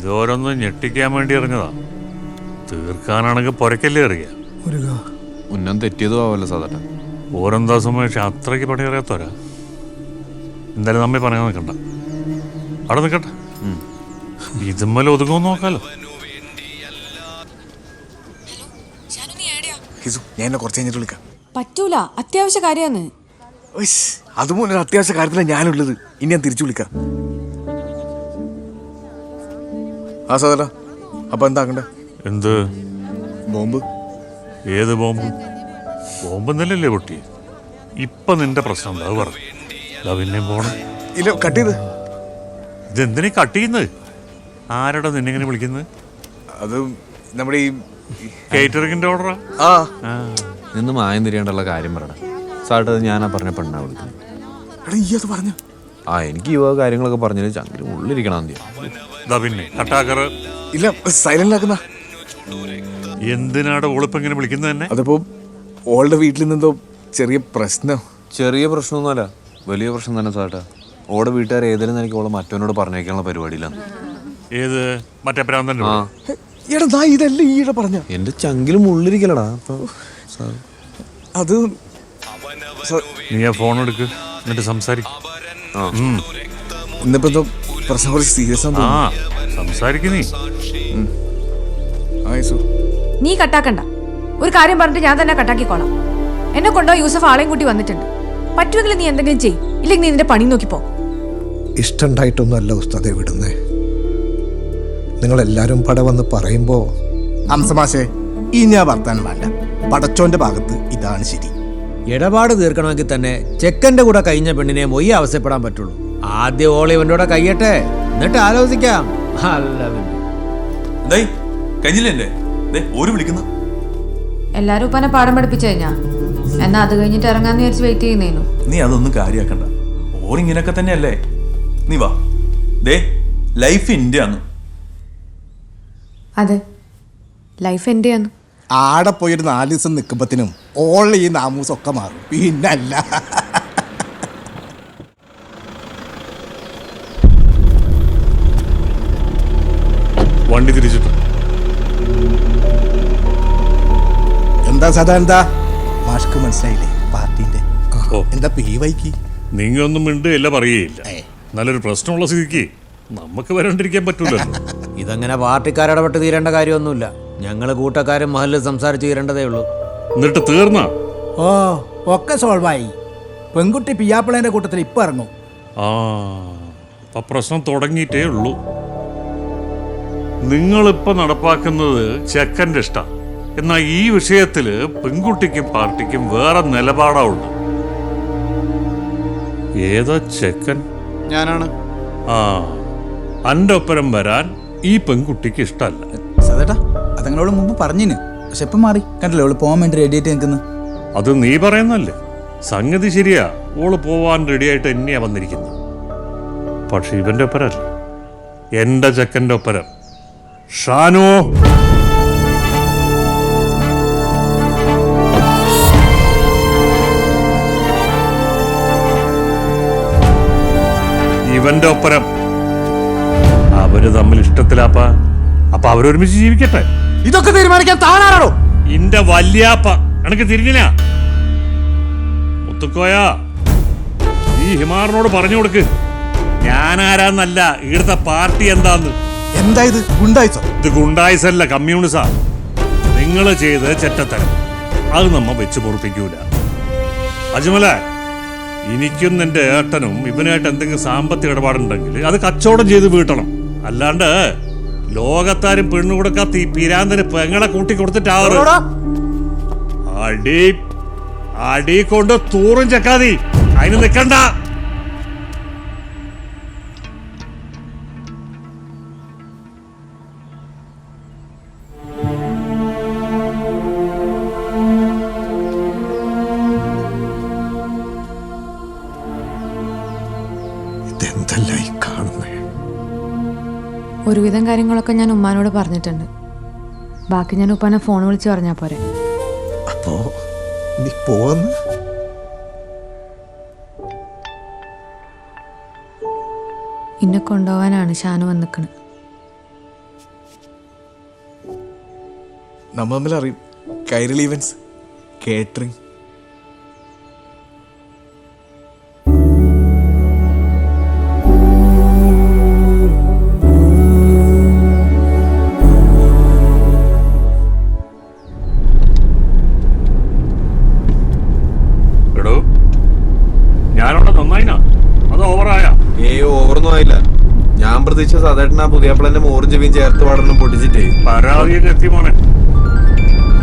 ഇതോരൊന്ന് ഞെട്ടിക്കാൻ വേണ്ടി ഇറങ്ങതാ. തീർക്കാനാണെങ്കിൽ പൊരക്കല്ലേ അറിയാ. ഉന്നം തെറ്റിയതും ആവല്ലോ സാധാരണ. ഓരെന്താ സംഭവിച്ച അത്രയ്ക്ക് പണി അറിയാത്തവരാ. എന്തായാലും നമ്മെ പറയാൻ നിൽക്കണ്ട, അവിടെ നിൽക്കട്ടെ. ഇതുമ്മല ഒതുങ്ങുമെന്ന് നോക്കാലോ. ഞാൻ കുറച്ച് കഴിഞ്ഞിട്ട് വിളിക്കാം. പറ്റൂല, അത്യാവശ്യ കാര്യമാണ്. അതുപോലെ ഒരു അത്യാവശ്യ കാര്യത്തിലാണ് ഞാനുള്ളത്. ഇനി ഞാൻ തിരിച്ചു വിളിക്കാം. ആ സഹോദരാ, അപ്പൊ എന്താക്കണ്ടേ? എന്ത് ബോംബ്? ഏത് ബോംബ്? ബോംബ് എന്നല്ലേ പൊട്ടി. ഇപ്പൊ നിന്റെ പ്രശ്നം എന്താ പറഞ്ഞു? പിന്നെയും പോണം. ഇല്ല, കട്ട് ചെയ്ത്. ഇതെന്തിനാ കട്ട് ചെയ്യുന്നത്? ആരടാ നിന്നെങ്ങനെ വിളിക്കുന്നത്? അത് നമ്മുടെ ഈ കേറ്ററിംഗിന്റെ ഓർഡറാ. നിന്ന് മായം തിരിയേണ്ടുള്ള കാര്യം പറയണം. സാറിട്ട് ഞാനാ പറഞ്ഞ പെണ്ണാ വിളിക്കുന്നത്. പറഞ്ഞു. എനിക്ക് ഈ കാര്യങ്ങളൊക്കെ പറഞ്ഞത് ചങ്കിലും ഉള്ളിരിക്കണം. പിന്നെ കട്ടാക്കറ് ഇല്ല, സൈലന്റ് ആക്കുന്ന. എന്തിനാടെ ഓളിപ്പെങ്ങനെ വിളിക്കുന്നത് തന്നെ? അതിപ്പോ ഓളുടെ വീട്ടിൽ നിന്നെന്തോ ചെറിയ പ്രശ്നം. ചെറിയ പ്രശ്നമൊന്നുമല്ല, വലിയ പ്രശ്നം തന്നെ സാട്ടാ. ഓടെ വീട്ടുകാർ ഏതെങ്കിലും എനിക്ക് ഓളെ മറ്റവനോട് പറഞ്ഞേക്കാനുള്ള പരിപാടിയിലാണ്. ഏത് മറ്റേ പ്രാന്തന്റെ? എടാ ഇതല്ല ഈയിടെ പറഞ്ഞ. എന്റെ ചങ്കിലും ഉള്ളിരിക്കലടാ. അത് നീ ആ ഫോൺ എടുക്ക്, എന്നിട്ട് സംസാരിക്കും. ഇന്നിപ്പോ എന്തോ പ്രശ്നം കുറച്ച് സീരിയസ് ആണ്. സംസാരിക്കും നീ. നീ കട്ടാക്കണ്ട. ഒരു കാര്യം പറഞ്ഞിട്ട് ഞാൻ തന്നെ കട്ടാക്കിക്കോളാം. എന്നെ കൊണ്ടോ യൂസഫ് ആളെയും കൂട്ടി വന്നിട്ടുണ്ട്. പറ്റുമെങ്കിൽ നീ എന്തെങ്കിലും ചെയ്, ഇല്ലെങ്കിൽ നീ നിന്റെ പണി നോക്കിപ്പോ. ഇഷ്ടണ്ടായിട്ടൊന്നും അല്ല ഉസ്താദെ വിടുന്നേ. നിങ്ങളെല്ലാരും പട വന്ന് പറയുമ്പോ ഹംസമാഷേ, ഈ ഞാൻ വർത്താനം വേണ്ട. പടച്ചോന്റെ ഭാഗത്ത് ഇതാണ് ശരി. ഇടപാട് തീർക്കണമെങ്കിൽ തന്നെ ചെക്കന്റെ കൂടെ കഴിഞ്ഞ പെണ്ണിനെ മൊയ്യ ആവശ്യപ്പെടാൻ പറ്റുള്ളൂ. ആദ്യം ഓളി ഇവന്റെ കൂടെ കഴിയട്ടെ, എന്നിട്ട് ആലോചിക്കാം. എല്ലാരും ഉപ്പാനെ പാഠം പഠിപ്പിച്ചു കഴിഞ്ഞാ എന്നാ അത് കഴിഞ്ഞിട്ട് ഇറങ്ങാന്ന് വിചാരിച്ച് വെയിറ്റ് ചെയ്യുന്നേനു. നീ അതൊന്നും കാര്യാക്കണ്ട. ഓരിങ്ങനൊക്കെ തന്നെയല്ലേ. നീ വാ. ലൈഫ് ഇന്ത്യ ആണ്. അതെ, ലൈഫ് എന്റെയാണ്. ആടെ പോയൊരു 4 ദിവസം നിൽക്കുമ്പത്തിനും ഓളെ ഈ നാമൂസൊക്കെ മാറും. പിന്നല്ല. വണ്ടി തിരിച്ചിട്ടു. എന്താ സദാ, എന്താ മാഷ്ക്ക് മനസ്സിലായില്ലേ പാർട്ടിന്റെ? എന്താ ഈ വൈക്ക് നിങ്ങൊന്നും മിണ്ടുകയില്ല, പറയുകയില്ല. നല്ലൊരു പ്രശ്നമുള്ള സ്ഥിതിക്ക് നമുക്ക് വരാണ്ടിരിക്കാൻ പറ്റൂലല്ലോ. ഇതങ്ങനെ പാർട്ടിക്കാരിടപെട്ട് തീരേണ്ട കാര്യമൊന്നുമില്ല. ഞങ്ങള് കൂട്ടക്കാരും മഹലിൽ സംസാരിച്ച് തീരേണ്ടതേ ഉള്ളൂ. എന്നിട്ട് തീർന്ന ഒക്കെ സോൾവായി. പെൺകുട്ടി പിയാപ്പിളേന്റെ കൂട്ടത്തിൽ ഇപ്പൊ ഇറങ്ങും. അപ്പൊ പ്രശ്നം തുടങ്ങിയിട്ടേ ഉള്ളൂ. നിങ്ങളിപ്പോ നടപ്പാക്കുന്നത് ചെക്കൻ്റെ ഇഷ്ടം. എന്നാൽ ഈ വിഷയത്തില് പെൺകുട്ടിക്കും പാർട്ടിക്കും വേറെ നിലപാടാവുള്ളൂ. ഏതാ ചെക്കൻ? ഞാനാണ്. അന്റെ ഒപ്പരം വരാൻ ഈ പെൺകുട്ടിക്ക് ഇഷ്ടമല്ല. സദേട്ടാ, അതങ്ങളോട് മുമ്പ് പറഞ്ഞിന്, പക്ഷെ ഇപ്പം മാറി. കണ്ടല്ലോ ഓള് പോവാൻ വേണ്ടി റെഡി ആയിട്ട് നിൽക്കുന്നു. അത് നീ പറയുന്നല്ലേ. സംഗതി ശരിയാ, ഓള് പോവാൻ റെഡിയായിട്ട് തന്നെയാ വന്നിരിക്കുന്നത്. പക്ഷെ ഇവന്റെ ഒപ്പരല്ല, എന്റെ ചെക്കൻ്റെ ഒപ്പരം. ഷാനോ, ഇവന്റെ ഒപ്പരം. അവര് തമ്മിൽ ഇഷ്ടത്തിലാപ്പ. അപ്പൊ അവരൊരുമിച്ച് ജീവിക്കട്ടെ. ഇതൊക്കെ തീരുമാനിക്കാൻ താനാണോ? ഇന്റെ വല്യാപ്പ എനക്ക് തിരിഞ്ഞില്ല. മുത്തുക്കോയാ, ഈ ഹിമാറിനോട് പറഞ്ഞു കൊടുക്ക് ഞാനാരാന്നല്ല, ഇവിടുത്തെ പാർട്ടി എന്താന്ന്. എന്താ ഇത് ഗുണ്ടായിസോ? ഇത് ഗുണ്ടായിസല്ല, കമ്മ്യൂണിസാ. നിങ്ങൾ ചെയ്ത് ചെറ്റത്തരം. അത് നമ്മ വെച്ച് പൊറപ്പിക്കൂല. അജ്മല, എനിക്കും നിന്റെ ഏട്ടനും ഇവനായിട്ട് എന്തെങ്കിലും സാമ്പത്തിക ഇടപാടുണ്ടെങ്കിൽ അത് കച്ചവടം ചെയ്ത് വീട്ടണം. അല്ലാണ്ട് ലോകത്താരും പെണ്ണു കൊടുക്കാത്ത ഈ പിരാന്തന് പെങ്ങളെ കൂട്ടി കൊടുത്തിട്ടാറ് അടി കൊണ്ട് തൂറും ചെക്കാതി. അതിന് നിക്കണ്ട. ഒരുവിധം കാര്യങ്ങളൊക്കെ ഞാൻ ഉമ്മാനോട് പറഞ്ഞിട്ടുണ്ട്. ബാക്കി ഞാൻ ഉപ്പാനെ ഫോൺ വിളിച്ച് പറഞ്ഞാൽ പോരെ. അപ്പോ നീ പോന്ന്? ഇന്നെ കൊണ്ടുപോകാനാണ് ഷാനു വന്നിക്കണ്. നമ്മൾ തമ്മിൽ അറിയും. Kairali events catering. എടോ ഞാനവിടെ നന്നായിനാ അത് ഓവറായ ഓവർന്നും ആയില്ല. ഞാൻ പ്രതീക്ഷിച്ച സാധാരണ പുതിയപ്പളന്റെ മോറും ചെവിയും ചേർത്ത് പാടണം പൊട്ടിച്ചിട്ടേ പരാതിയൊക്കെ എത്തി മോനെ.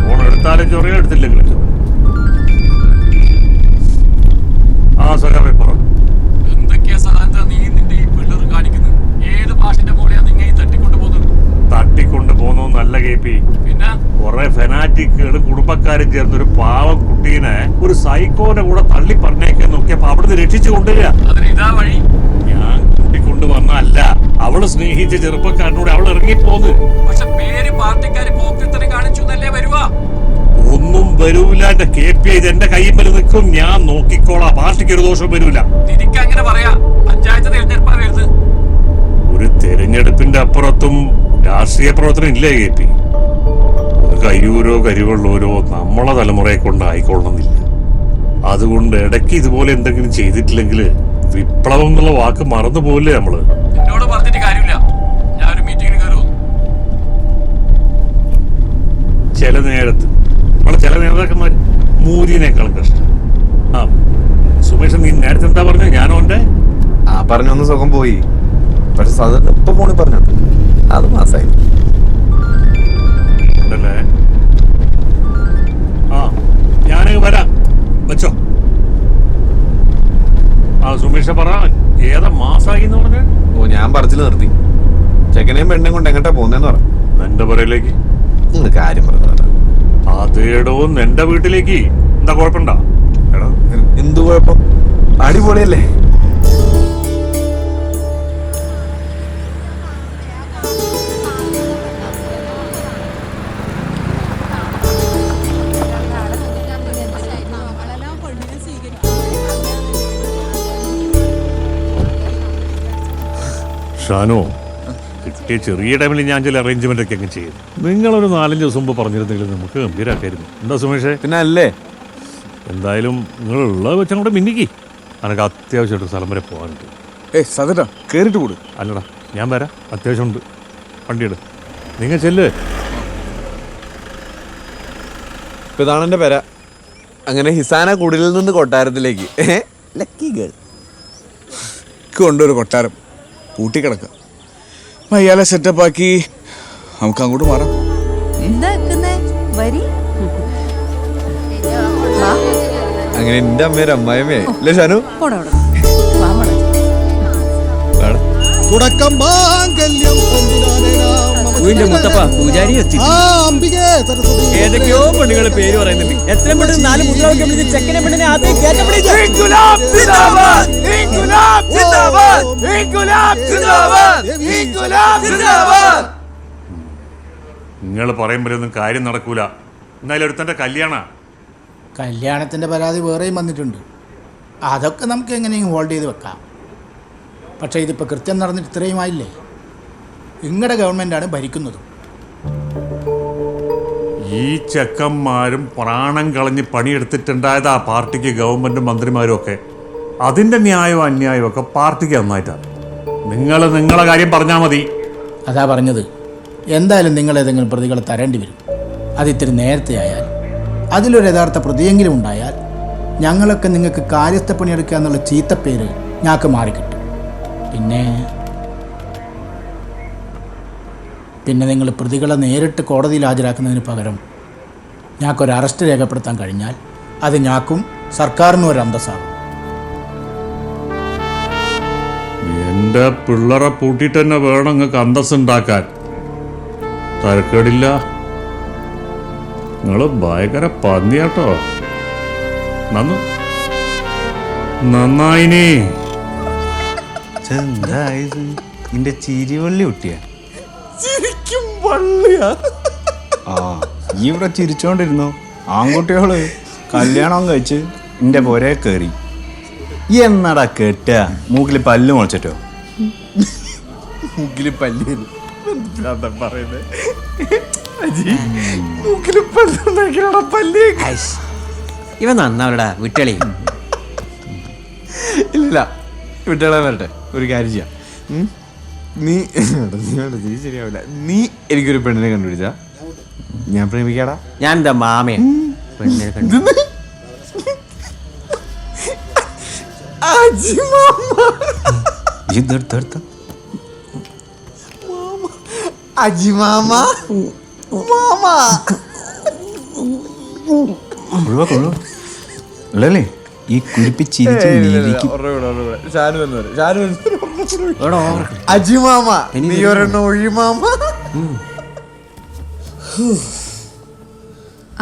ഫോൺ എടുത്താലും ചൊറിയോ എടുത്തില്ലെങ്കിലും ചൊറി. ആ സഖാവേ പറ. തട്ടിക്കൊണ്ട് പോകുന്നല്ല കെ പി. കുറെ ഫെനാറ്റിക്കുകൾ കുടുംബക്കാരും ചേർന്നൊരു പാവം കുട്ടീനെ ഒരു സൈക്കോന്റെ കൂടെ തള്ളി പറഞ്ഞേക്കാൻ നോക്കിയപ്പോ അവിടുന്ന് രക്ഷിച്ചു കൊണ്ടുവരിക. ഞാൻ കൂട്ടിക്കൊണ്ട് വന്നല്ല, അവള് സ്നേഹിച്ച ചെറുപ്പക്കാരനോട് അവൾ ഇറങ്ങിപ്പോന്ന്. ഒന്നും വരൂല. എന്റെ കെ പി ഇത് എന്റെ കൈമ്മൽ നിൽക്കും, ഞാൻ നോക്കിക്കോളാം. പാർട്ടിക്ക് ഒരു ദോഷം വരൂല. ഒരു തെരഞ്ഞെടുപ്പിന്റെ അപ്പുറത്തും രാഷ്ട്രീയ പ്രവർത്തനം ഇല്ലേ കെ പി? കയ്യൂരോ കരിവെള്ളൂരോ നമ്മളെ തലമുറയെ കൊണ്ട് ആയിക്കൊള്ളണമെന്നില്ല. അതുകൊണ്ട് ഇടയ്ക്ക് ഇതുപോലെ എന്തെങ്കിലും ചെയ്തിട്ടില്ലെങ്കിൽ വിപ്ലവം എന്നുള്ള വാക്ക് മറന്നു പോകില്ലേ നമ്മള്? ചില നേരത്ത് നമ്മളെ ചില നേതാക്കന്മാർ മൂരിനേക്കാളും കഷ്ടം. ആ സുമേഷ്, നീ നേരത്തെ എന്താ പറഞ്ഞ? ഞാനോ എന്റെ ആ പറഞ്ഞൊന്ന് സുഖം പോയി. പക്ഷെ സാധാരണ ഇപ്പൊ ഫോണിൽ പറഞ്ഞ അത് മാസായി ഉണ്ടല്ലേ. ആ ഞാന് വരാം, വെച്ചോ. ആ സുമേഷ പറ, ഏതാ മാസായി എന്ന് പറഞ്ഞ? ഞാൻ പറച്ചിൽ നിർത്തി. ചെക്കനെയും പെണ്ണും കൊണ്ട് എങ്ങോട്ടാ പോകുന്നേന്ന് പറഞ്ഞു. എന്റെ പുറയിലേക്ക്. കാര്യം പറഞ്ഞു അതേടോ എന്റെ വീട്ടിലേക്ക്. എന്താ കുഴപ്പമുണ്ടോ? എടാ എന്തു കുഴപ്പം? അടിപൊളിയല്ലേ? ഷാനോ, കിട്ടിയ ചെറിയ ടൈമിൽ ഞാൻ ചില അറേഞ്ച്മെന്റ് ഒക്കെ അങ്ങ് ചെയ്തു. നിങ്ങളൊരു 4-5 ദിവസം മുമ്പ് പറഞ്ഞിരുന്നെങ്കിൽ നമുക്ക് ഗംഭീരാക്കായിരുന്നു. എന്താ സുമേഷേ? പിന്നെ അല്ലേ. എന്തായാലും നിങ്ങളുള്ളത് വെച്ചങ്ങോട്ട് മിന്നിക്ക്. എനിക്ക് അത്യാവശ്യമായിട്ട് സ്ഥലം വരെ പോകാനുണ്ട്. സതട്ടാ കേറിട്ട് കൂട്. അല്ലടാ ഞാൻ വരാം, അത്യാവശ്യമുണ്ട്. വണ്ടിയിട്, നിങ്ങൾ ചെല്ല്. ഇപ്പൊ ഇതാണ് എന്റെ പേര. അങ്ങനെ ഹിസാന കുടിലിൽ നിന്ന് കൊട്ടാരത്തിലേക്ക്. Lucky girl. കൊണ്ടൊരു കൊട്ടാരം പൂട്ടിക്കിടക്കാം. അയാളെ സെറ്റപ്പാക്കി നമുക്ക് അങ്ങോട്ട് മാറാം. അങ്ങനെ എന്റെ അമ്മയൊരു അമ്മായിമേ അല്ലേ ഷാനു? മുത്തപ്പ പൂജാരി ഏതൊക്കെയോ പെണ്ണുങ്ങളെ പേര് പറയുന്നുണ്ട്. എത്ര പെട്ടെന്ന് 4 മുദ്രാവാക്യം വിളിച്ച് ചെക്കനെ പെണ്ണിനെ ആദ്യം നിങ്ങൾ പറയുമ്പോഴൊന്നും കാര്യം നടക്കൂല. എന്നാലും ഒരുത്തന്റെ കല്യാണത്തിൻ്റെ പരാതി വേറെയും വന്നിട്ടുണ്ട്. അതൊക്കെ നമുക്ക് എങ്ങനെയെങ്കിലും ഹോൾഡ് ചെയ്ത് വെക്കാം. പക്ഷേ ഇതിപ്പോൾ കൃത്യം നടന്നിട്ട് ഇത്രയുമായില്ലേ? നിങ്ങളുടെ ഗവൺമെൻറ്റാണ് ഭരിക്കുന്നത്. ഈ ചെക്കന്മാരും പ്രാണം കളഞ്ഞ് പണിയെടുത്തിട്ടുണ്ടായതാ പാർട്ടിക്ക് ഗവൺമെന്റും മന്ത്രിമാരും ഒക്കെ. അതിന്റെ ന്യായവും അന്യായവും ഒക്കെ പാർട്ടിക്ക് നന്നായിട്ടാണ്. നിങ്ങൾ നിങ്ങളെ കാര്യം പറഞ്ഞാൽ മതി. അതാ പറഞ്ഞത്. എന്തായാലും നിങ്ങൾ ഏതെങ്കിലും പ്രതികളെ തരേണ്ടി വരും. അതിത്തിരി നേരത്തെ ആയാൽ, അതിലൊരു യഥാർത്ഥ പ്രതിയെങ്കിലും ഉണ്ടായാൽ ഞങ്ങളൊക്കെ നിങ്ങൾക്ക് കാര്യസ്ഥ പണിയെടുക്കുക എന്നുള്ള ചീത്തപ്പേര് ഞങ്ങൾക്ക് മാറിക്കിട്ടും. പിന്നെ നിങ്ങൾ പ്രതികളെ നേരിട്ട് കോടതിയിൽ ഹാജരാക്കുന്നതിന് പകരം ഞങ്ങൾക്കൊരു അറസ്റ്റ് രേഖപ്പെടുത്താൻ കഴിഞ്ഞാൽ അത് ഞങ്ങൾക്കും സർക്കാരിനും ഒരു അന്തസ്സാകും. എന്റെ പിള്ളേരെ പൂട്ടിയിട്ട് തന്നെ വേണം നിങ്ങൾക്ക് അന്തസ്സുണ്ടാക്കാൻ. തരക്കേടില്ല. നിങ്ങൾ ഭയങ്കര പന്നിയാട്ടോ. നന്നായിനി. നിന്റെ ചിരിവള്ളി കുട്ടിയാ. ആ നീ ഇവിടെ ചിരിച്ചോണ്ടിരുന്നു. ആൺകുട്ടികള് കല്യാണം കഴിച്ച് നിന്റെ പോരെ കയറി. എന്നടാ കേട്ട മൂക്കില് പല്ല് മുളച്ചിട്ടോ? മൂക്കില് പല്ല് പറയുന്നത് ഇവ നന്നാവടാ വിട്ടളി. ഇല്ല വിട്ടോളാൻ വരട്ടെ. ഒരു കാര്യം ചെയ്യാം. നീ നീ ശരിയാവില്ല. നീ എനിക്കൊരു പെണ്ണിനെ കണ്ടുപിടിച്ചാ ഞാൻ പ്രേമിക്കാടാ. ഞാൻ എന്താ മാമയെ പെണ്ണിനെ കണ്ടു. അജിമാമ മാമ അല്ലേ ഈ കുരിപ്പിച്ചിരിച്ച് നീലിക്കും അജിമാമ നീ ഒരെണ്ണം ഒഴിമാമ.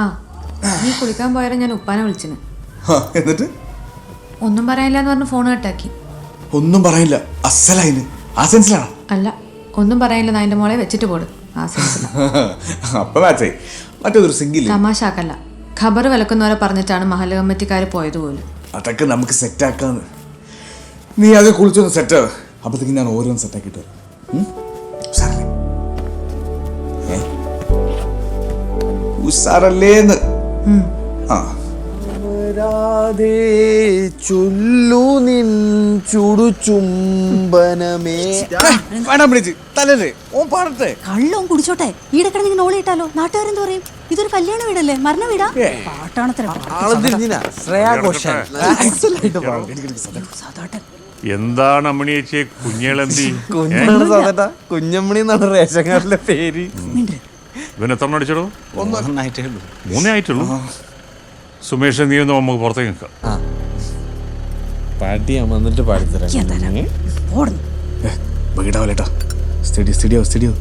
ആ നീ കുളിക്കാൻ പോയാലും ഞാൻ ഉപ്പാനെ വിളിച്ചിന്. എന്നിട്ട് ഒന്നും പറയാനില്ല എന്ന് പറഞ്ഞ് ഫോൺ കട്ടാക്കി. ഒന്നും പറയില്ല, അസലായിന് ആ സെൻസിലാണ്. അല്ല ഒന്നും പറയാനില്ല, നായൻ്റെ മോളെ വെച്ചിട്ട് പോടും. ആ സെൻസിലാണ്. അപ്പൊ മാച്ചായി. മറ്റേതൊരു സിംഗില്ലേ, തമാശ ആക്കല്ല. ഖബർ വിലക്കുന്നവരെ പറഞ്ഞിട്ടാണ് മഹല്ല് കമ്മിറ്റിക്കാർ പോയത് പോലും. അതൊക്കെ നമുക്ക് സെറ്റാക്കാന്ന്. നീ അത് കുളിച്ചൊന്ന് സെറ്റ് അപ്പത്തേക്ക് ഞാൻ ഓരോന്ന് സെറ്റാക്കിട്ട് ഉസാറല്ലേന്ന്. ആ ചൊല്ലു നിൻ ചുടുചുംബനമേ. തലേ ഓ പാടട്ടെ. കള്ളവും കുടിച്ചോട്ടെ. ഈടെ കിടന്ന് ഇങ്ങനെ ഓളിയിട്ടാലോ നാട്ടുകാരെന്ത് പറയും? ഇതൊരു കല്യാണ വീടല്ലേ, മരണ വീടാ? എന്താണ് അമ്മണിയേച്ചി കുഞ്ഞേളന്തി? കുഞ്ഞമ്മണി എന്നാണ് റേഷൻ കാർഡിലെ പേര്. ഇവൻ എത്ര അടിച്ചോ? 3 ആയിട്ടുള്ളൂ. സുമേഷ് നീ ഒന്ന് നമുക്ക് പുറത്തേക്ക് നിൽക്കാം. പാട്ടിയാ വന്നിട്ട് പാടിത്തരാം. വീടാവല്ലേട്ടാ. Studio studio studio